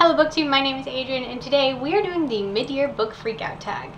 Hello BookTube, my name is Adrian and today we are doing the mid-year book freakout tag.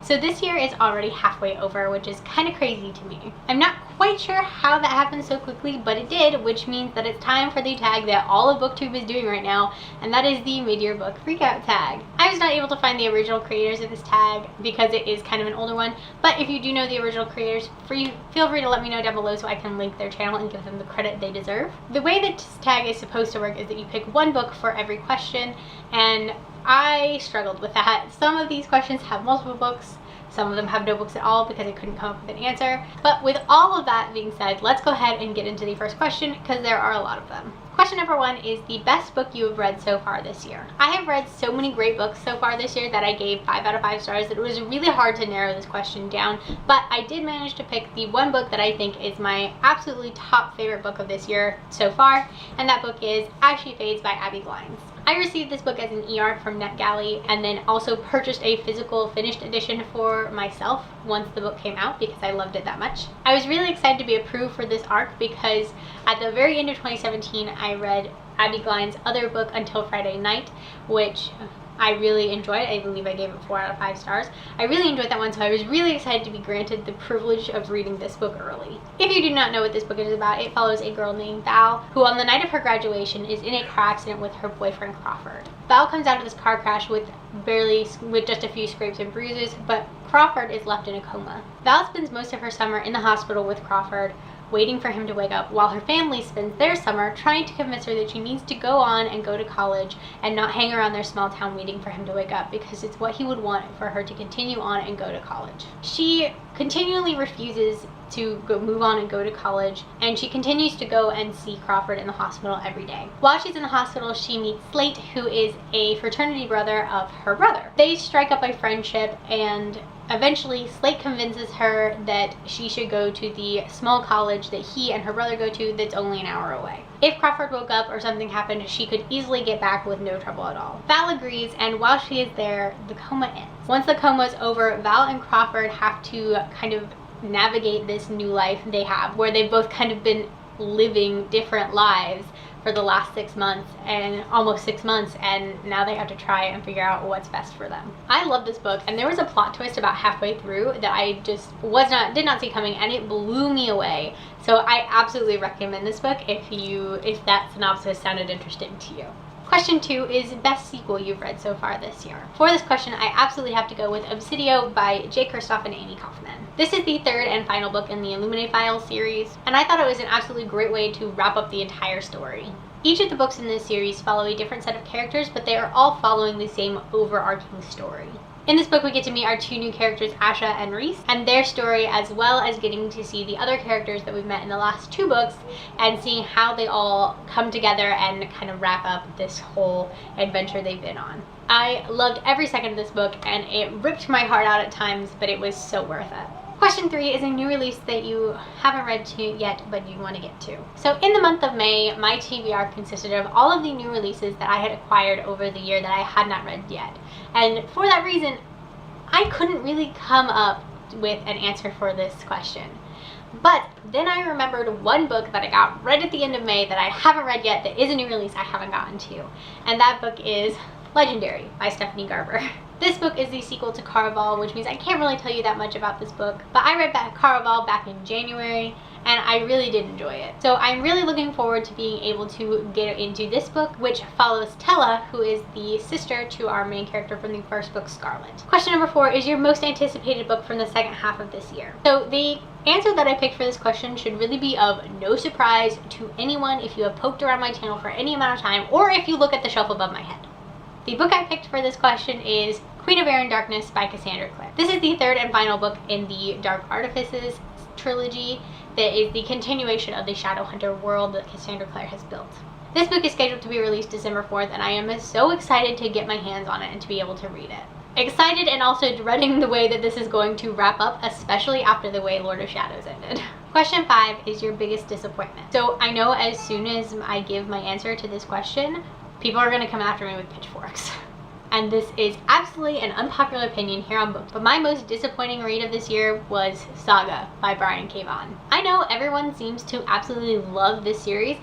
So this year is already halfway over, which is kind of crazy to me. I'm not quite sure how that happened so quickly, but it did, which means that it's time for the tag that all of BookTube is doing right now, and that is the mid-year book freakout tag. I was not able to find the original creators of this tag because it is kind of an older one, but if you do know the original creators, feel free to let me know down below so I can link their channel and give them the credit they deserve. The way that this tag is supposed to work is that you pick one book for every question, and I struggled with that. Some of these questions have multiple books. Some of them have no books at all because I couldn't come up with an answer. But with all of that being said, let's go ahead and get into the first question because there are a lot of them. Question number one is the best book you have read so far this year. I have read so many great books so far this year that I gave 5 out of 5 stars that it was really hard to narrow this question down, but I did manage to pick the one book that I think is my absolutely top favorite book of this year so far, and that book is As She Fades by Abby Glines. I received this book as an e-arc from NetGalley and then also purchased a physical finished edition for myself once the book came out because I loved it that much. I was really excited to be approved for this arc because at the very end of 2017 I read Abby Glines' other book, Until Friday Night, which I really enjoyed. I believe I gave it 4 out of 5 stars. I really enjoyed that one, so I was really excited to be granted the privilege of reading this book early. If you do not know what this book is about, it follows a girl named Val who on the night of her graduation is in a car accident with her boyfriend Crawford. Val comes out of this car crash with just a few scrapes and bruises, but Crawford is left in a coma. Val spends most of her summer in the hospital with Crawford, waiting for him to wake up, while her family spends their summer trying to convince her that she needs to go on and go to college and not hang around their small town waiting for him to wake up because it's what he would want for her to continue on and go to college. She continually refuses to move on and go to college, and she continues to go and see Crawford in the hospital every day. While she's in the hospital, she meets Slate, who is a fraternity brother of her brother. They strike up a friendship, and eventually Slate convinces her that she should go to the small college that he and her brother go to that's only an hour away. If Crawford woke up or something happened, she could easily get back with no trouble at all. Val agrees, and while she is there, the coma ends. Once the coma is over, Val and Crawford have to kind of navigate this new life they have, where they've both kind of been living different lives for the last 6 months and almost 6 months, and now they have to try and figure out what's best for them. I love this book, and there was a plot twist about halfway through that I just did not see coming, and it blew me away. So I absolutely recommend this book if that synopsis sounded interesting to you. Question 2 is best sequel you've read so far this year. For this question, I absolutely have to go with Obsidio by Jay Kristoff and Amy Kaufman. This is the 3rd and final book in the Illuminae Files series, and I thought it was an absolutely great way to wrap up the entire story. Each of the books in this series follow a different set of characters, but they are all following the same overarching story. In this book, we get to meet our 2 new characters, Asha and Reese, and their story, as well as getting to see the other characters that we've met in the last 2 books and seeing how they all come together and kind of wrap up this whole adventure they've been on. I loved every second of this book, and it ripped my heart out at times, but it was so worth it. Question 3 is a new release that you haven't read yet, but you want to get to. So in the month of May, my TBR consisted of all of the new releases that I had acquired over the year that I had not read yet. And for that reason, I couldn't really come up with an answer for this question. But then I remembered one book that I got right at the end of May that I haven't read yet that is a new release I haven't gotten to. And that book is Legendary by Stephanie Garber. This book is the sequel to Caraval, which means I can't really tell you that much about this book, but I read Caraval back in January, and I really did enjoy it. So I'm really looking forward to being able to get into this book, which follows Tella, who is the sister to our main character from the first book, Scarlet. Question number 4 is your most anticipated book from the second half of this year. So the answer that I picked for this question should really be of no surprise to anyone if you have poked around my channel for any amount of time, or if you look at the shelf above my head. The book I picked for this question is Queen of Air and Darkness by Cassandra Clare. This is the 3rd and final book in the Dark Artifices trilogy that is the continuation of the Shadowhunter world that Cassandra Clare has built. This book is scheduled to be released December 4th, and I am so excited to get my hands on it and to be able to read it. Excited and also dreading the way that this is going to wrap up, especially after the way Lord of Shadows ended. Question 5 is your biggest disappointment. So I know as soon as I give my answer to this question, people are gonna come after me with pitchforks. And this is absolutely an unpopular opinion here on Book, but my most disappointing read of this year was Saga by Brian K. Vaughan. I know everyone seems to absolutely love this series,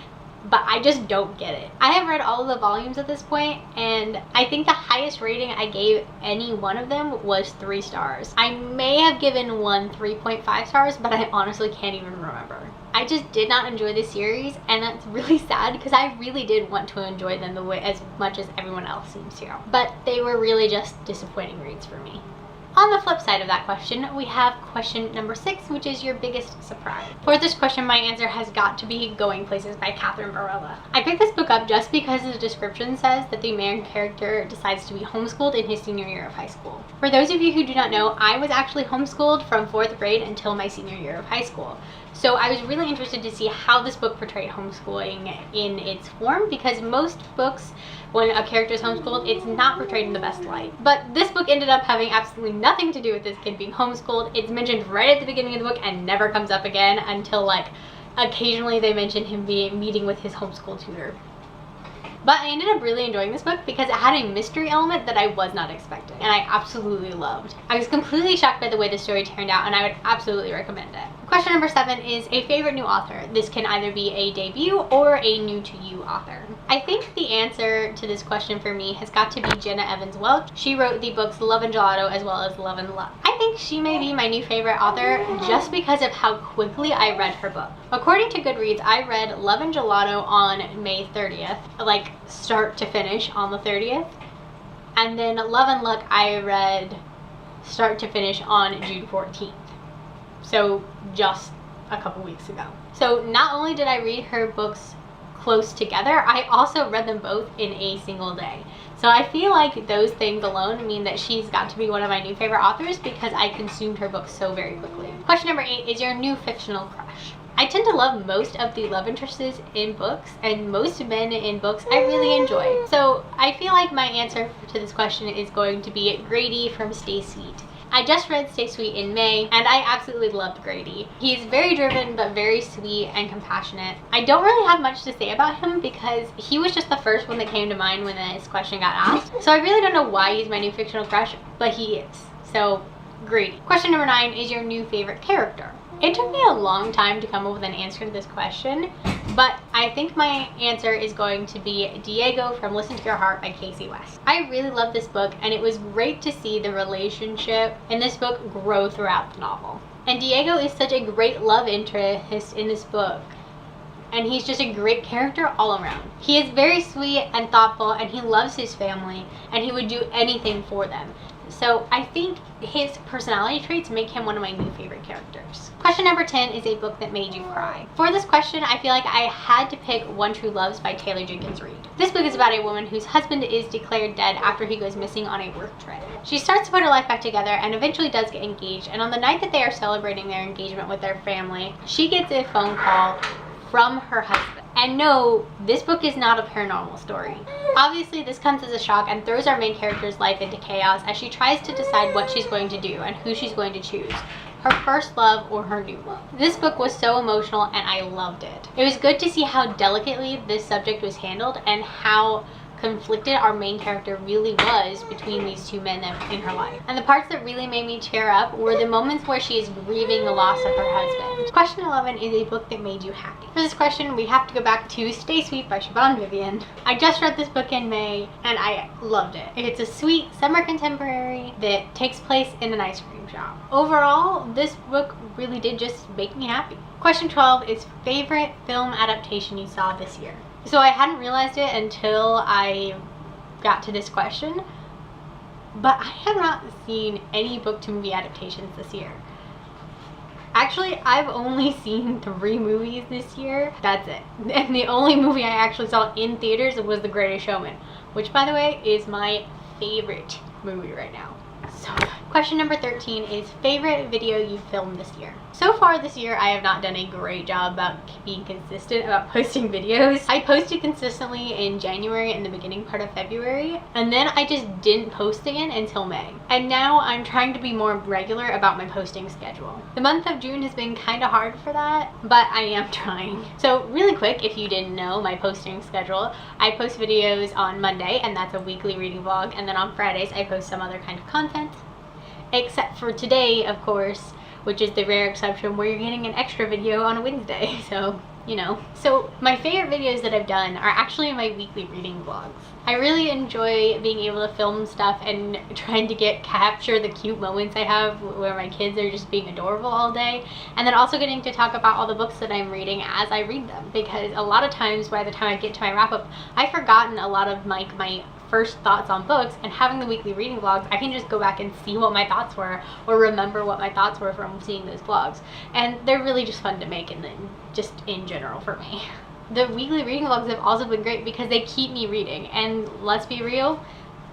but I just don't get it. I have read all of the volumes at this point, and I think the highest rating I gave any one of them was 3 stars. I may have given one 3.5 stars, but I honestly can't even remember. I just did not enjoy this series, and that's really sad because I really did want to enjoy them the way as much as everyone else seems to. But they were really just disappointing reads for me. On the flip side of that question, we have question number 6, which is your biggest surprise. For this question, my answer has got to be Going Places by Catherine Barella. I picked this book up just because the description says that the main character decides to be homeschooled in his senior year of high school. For those of you who do not know, I was actually homeschooled from 4th grade until my senior year of high school. So I was really interested to see how this book portrayed homeschooling in its form, because most books, when a character is homeschooled, it's not portrayed in the best light. But this book ended up having absolutely nothing to do with this kid being homeschooled. It's mentioned right at the beginning of the book and never comes up again until like occasionally they mention him meeting with his homeschool tutor. But I ended up really enjoying this book because it had a mystery element that I was not expecting, and I absolutely loved. I was completely shocked by the way the story turned out, and I would absolutely recommend it. Question number 7 is a favorite new author. This can either be a debut or a new to you author. I think the answer to this question for me has got to be Jenna Evans Welch. She wrote the books Love and Gelato as well as Love and Love. I think she may be my new favorite author just because of how quickly I read her book. According to GoodReads, I read Love and Gelato on May 30th, like start to finish on the 30th. And then Love and Luck I read start to finish on June 14th. So just a couple weeks ago. So not only did I read her books close together, I also read them both in a single day. So I feel like those things alone mean that she's got to be one of my new favorite authors because I consumed her books so very quickly. Question number 8 is your new fictional crush. I tend to love most of the love interests in books, and most men in books I really enjoy. So I feel like my answer to this question is going to be Grady from Stay Sweet. I just read Stay Sweet in May, and I absolutely loved Grady. He's very driven, but very sweet and compassionate. I don't really have much to say about him because he was just the first one that came to mind when this question got asked. So I really don't know why he's my new fictional crush, but he is. So, Grady. Question number 9 is your new favorite character. It took me a long time to come up with an answer to this question, but I think my answer is going to be Diego from Listen to Your Heart by Casey West. I really love this book, and it was great to see the relationship in this book grow throughout the novel. And Diego is such a great love interest in this book, and he's just a great character all around. He is very sweet and thoughtful, and he loves his family, and he would do anything for them. So I think his personality traits make him one of my new favorite characters. Question number 10 is a book that made you cry. For this question, I feel like I had to pick One True Loves by Taylor Jenkins Reid. This book is about a woman whose husband is declared dead after he goes missing on a work trip. She starts to put her life back together and eventually does get engaged, and on the night that they are celebrating their engagement with their family, she gets a phone call from her husband. And no, this book is not a paranormal story. Obviously, this comes as a shock and throws our main character's life into chaos as she tries to decide what she's going to do and who she's going to choose, her first love or her new love. This book was so emotional and I loved it. It was good to see how delicately this subject was handled and how conflicted our main character really was between these two men in her life. And the parts that really made me tear up were the moments where she is grieving the loss of her husband. Question 11 is a book that made you happy. For this question, we have to go back to Stay Sweet by Siobhan Vivian. I just read this book in May and I loved it. It's a sweet summer contemporary that takes place in an ice cream shop. Overall, this book really did just make me happy. Question 12 is favorite film adaptation you saw this year. So I hadn't realized it until I got to this question, but I have not seen any book to movie adaptations this year. Actually, I've only seen 3 movies this year. That's it. And the only movie I actually saw in theaters was The Greatest Showman, which by the way is my favorite movie right now. So good. Question number 13 is favorite video you filmed this year. So far this year, I have not done a great job about being consistent about posting videos. I posted consistently in January and the beginning part of February, and then I just didn't post again until May. And now I'm trying to be more regular about my posting schedule. The month of June has been kind of hard for that, but I am trying. So really quick, if you didn't know my posting schedule, I post videos on Monday, and that's a weekly reading vlog, and then on Fridays I post some other kind of content. Except for today, of course, which is the rare exception where you're getting an extra video on a Wednesday, so you know. So my favorite videos that I've done are actually my weekly reading vlogs. I really enjoy being able to film stuff and trying to capture the cute moments I have where my kids are just being adorable all day, and then also getting to talk about all the books that I'm reading as I read them, because a lot of times by the time I get to my wrap-up, I've forgotten a lot of my first thoughts on books, and having the weekly reading vlogs, I can just go back and see what my thoughts were or remember what my thoughts were from seeing those vlogs, and they're really just fun to make, and then just in general for me. The weekly reading vlogs have also been great because they keep me reading, and let's be real,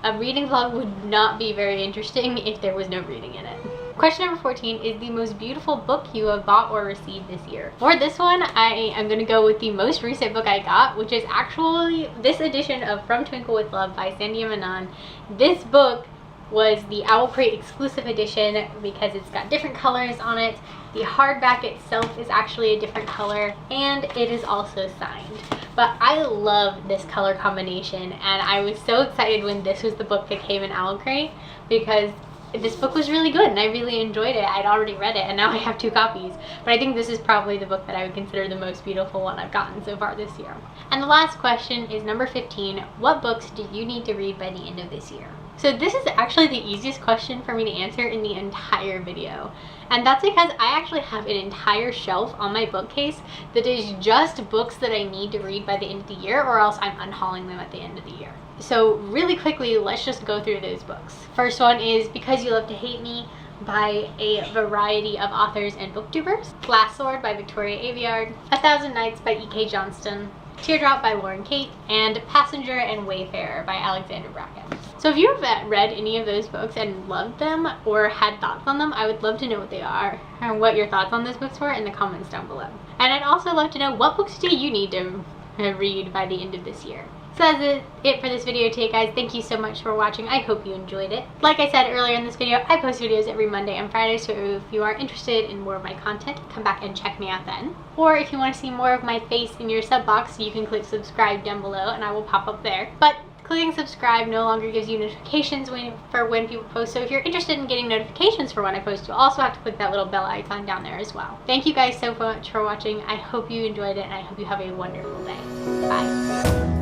a reading vlog would not be very interesting if there was no reading in it. Question number 14 is the most beautiful book you have bought or received this year. For this one, I am going to go with the most recent book I got, which is actually this edition of From Twinkle with Love by Sandia Manan. This book was the Owl Crate exclusive edition because it's got different colors on it. The hardback itself is actually a different color, and it is also signed. But I love this color combination, and I was so excited when this was the book that came in Owl Crate because this book was really good and I really enjoyed it. I'd already read it and now I have 2 copies, but I think this is probably the book that I would consider the most beautiful one I've gotten so far this year. And the last question is number 15. What books do you need to read by the end of this year? So this is actually the easiest question for me to answer in the entire video. And that's because I actually have an entire shelf on my bookcase that is just books that I need to read by the end of the year, or else I'm unhauling them at the end of the year. So really quickly, let's just go through those books. First one is Because You Love to Hate Me by a variety of authors and booktubers. Glass Sword by Victoria Aveyard. 1,000 Nights by E.K. Johnston. Teardrop by Lauren Kate, and Passenger and Wayfarer by Alexander Bracken. So if you have read any of those books and loved them or had thoughts on them, I would love to know what they are and what your thoughts on those books were in the comments down below. And I'd also love to know, what books do you need to read by the end of this year? So that's it for this video today, guys. Thank you so much for watching. I hope you enjoyed it. Like I said earlier in this video, I post videos every Monday and Friday, so if you are interested in more of my content, come back and check me out then. Or if you want to see more of my face in your sub box, you can click subscribe down below and I will pop up there. But clicking subscribe no longer gives you notifications for when people post, so if you're interested in getting notifications for when I post, you'll also have to click that little bell icon down there as well. Thank you guys so much for watching. I hope you enjoyed it and I hope you have a wonderful day. Bye.